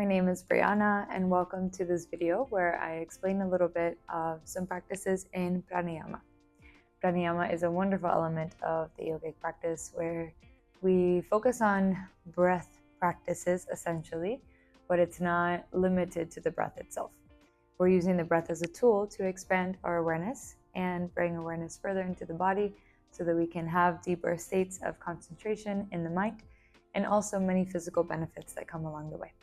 My name is Bryanna and welcome to this video where I explain a little bit of some practices in Pranayama. Pranayama is a wonderful element of the yogic practice where we focus on breath practices essentially, but it's not limited to the breath itself. We're using the breath as a tool to expand our awareness and bring awareness further into the body so that we can have deeper states of concentration in the mind and also many physical benefits that come along the way.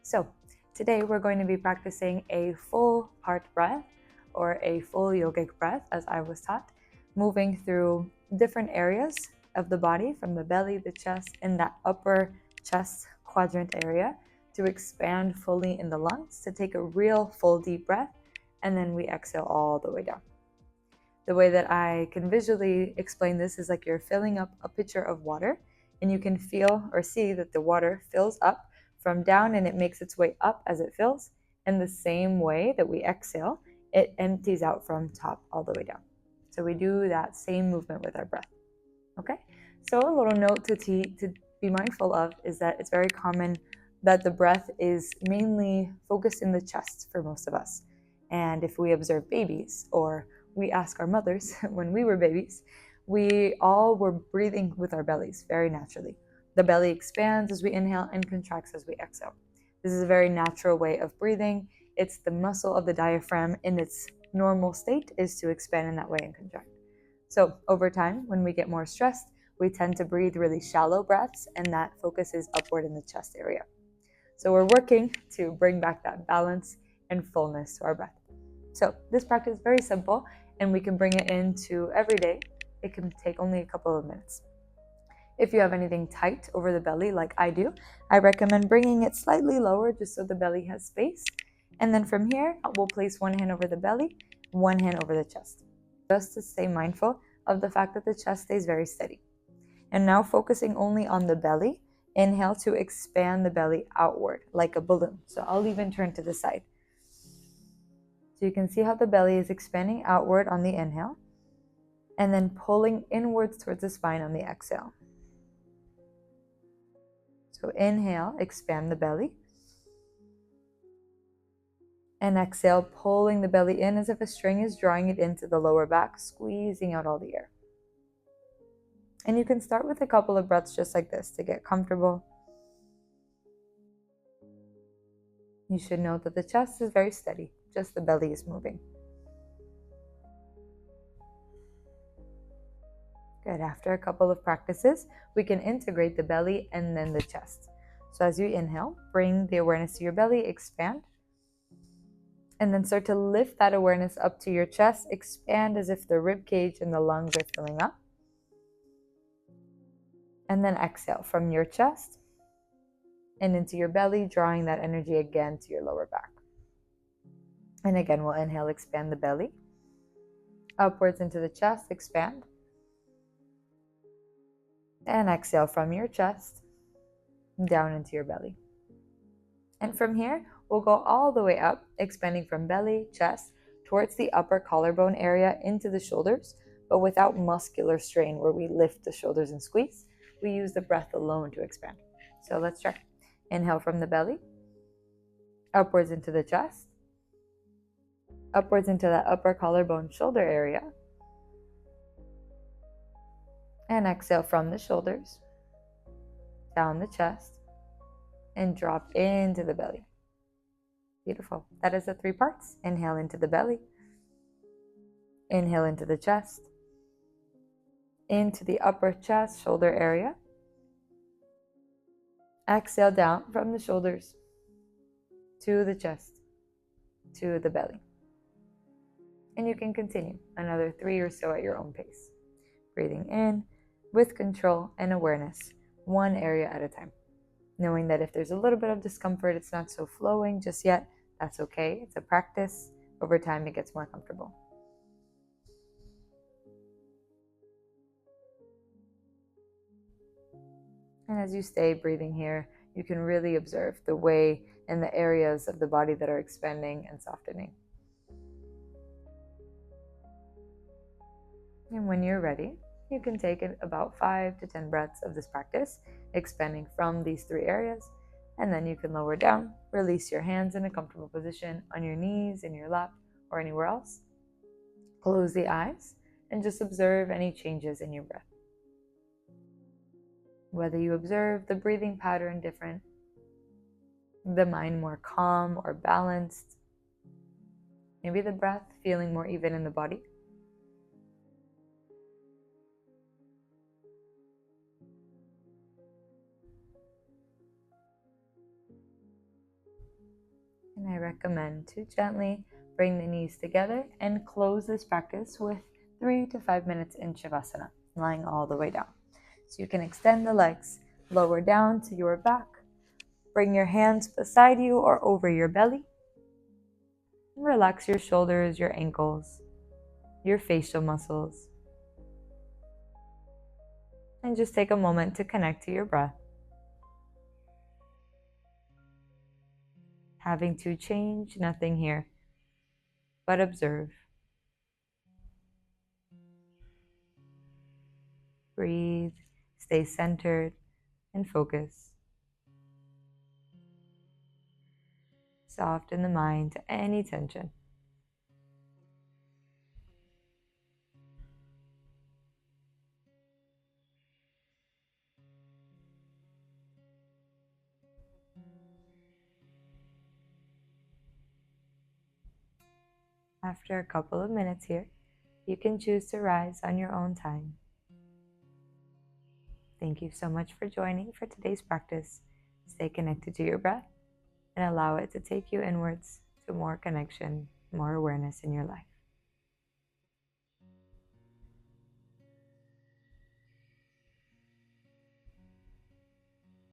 So today we're going to be practicing a full part breath or a full yogic breath as I was taught, moving through different areas of the body from the belly, the chest, and that upper chest quadrant area to expand fully in the lungs, to take a real full deep breath, and then we exhale all the way down. The way that I can visually explain this is like you're filling up a pitcher of water and you can feel or see that the water fills up from down and it makes its way up as it fills. And the same way that we exhale, it empties out from top all the way down. So we do that same movement with our breath. Okay, so a little note to be mindful of is that it's very common that the breath is mainly focused in the chest for most of us. And if we observe babies or we ask our mothers when we were babies, we all were breathing with our bellies very naturally. The belly expands as we inhale and contracts as we exhale. This is a very natural way of breathing. It's the muscle of the diaphragm in its normal state is to expand in that way and contract. So over time, when we get more stressed, we tend to breathe really shallow breaths, and that focuses upward in the chest area. So we're working to bring back that balance and fullness to our breath. So this practice is very simple, and we can bring it into every day. It can take only a couple of minutes. If you have anything tight over the belly like I do, I recommend bringing it slightly lower just so the belly has space. And then from here, we'll place one hand over the belly, one hand over the chest. Just to stay mindful of the fact that the chest stays very steady. And now focusing only on the belly, inhale to expand the belly outward like a balloon. So I'll even turn to the side. So you can see how the belly is expanding outward on the inhale and then pulling inwards towards the spine on the exhale. So inhale, expand the belly. And exhale, pulling the belly in as if a string is drawing it into the lower back, squeezing out all the air. And you can start with a couple of breaths just like this to get comfortable. You should note that the chest is very steady, just the belly is moving. Good. After a couple of practices, we can integrate the belly and then the chest. So as you inhale, bring the awareness to your belly, expand. And then start to lift that awareness up to your chest, expand as if the rib cage and the lungs are filling up. And then exhale from your chest and into your belly, drawing that energy again to your lower back. And again, we'll inhale, expand the belly. Upwards into the chest, expand. And exhale from your chest, down into your belly. And from here, we'll go all the way up, expanding from belly, chest, towards the upper collarbone area into the shoulders, but without muscular strain where we lift the shoulders and squeeze. We use the breath alone to expand. So let's try. Inhale from the belly, upwards into the chest, upwards into that upper collarbone shoulder area, and exhale from the shoulders, down the chest, and drop into the belly. Beautiful. That is the 3 parts. Inhale into the belly, inhale into the chest, into the upper chest, shoulder area. Exhale down from the shoulders to the chest, to the belly. And you can continue another 3 or so at your own pace. Breathing in with control and awareness, one area at a time. Knowing that if there's a little bit of discomfort, it's not so flowing just yet, that's okay. It's a practice. Over time, it gets more comfortable. And as you stay breathing here, you can really observe the way and the areas of the body that are expanding and softening. And when you're ready, you can take about 5 to 10 breaths of this practice, expanding from these 3 areas, And then you can lower down, release your hands in a comfortable position on your knees, in your lap, or anywhere else. Close the eyes and just observe any changes in your breath. Whether you observe the breathing pattern different, the mind more calm or balanced, maybe the breath feeling more even in the body. And I recommend to gently bring the knees together and close this practice with 3 to 5 minutes in Savasana, lying all the way down. So you can extend the legs, lower down to your back, bring your hands beside you or over your belly, and relax your shoulders, your ankles, your facial muscles, and just take a moment to connect to your breath. Having to change nothing here, but observe. Breathe, stay centered, and focus. Soften the mind to any tension. After a couple of minutes here, you can choose to rise on your own time. Thank you so much for joining for today's practice. Stay connected to your breath and allow it to take you inwards to more connection, more awareness in your life.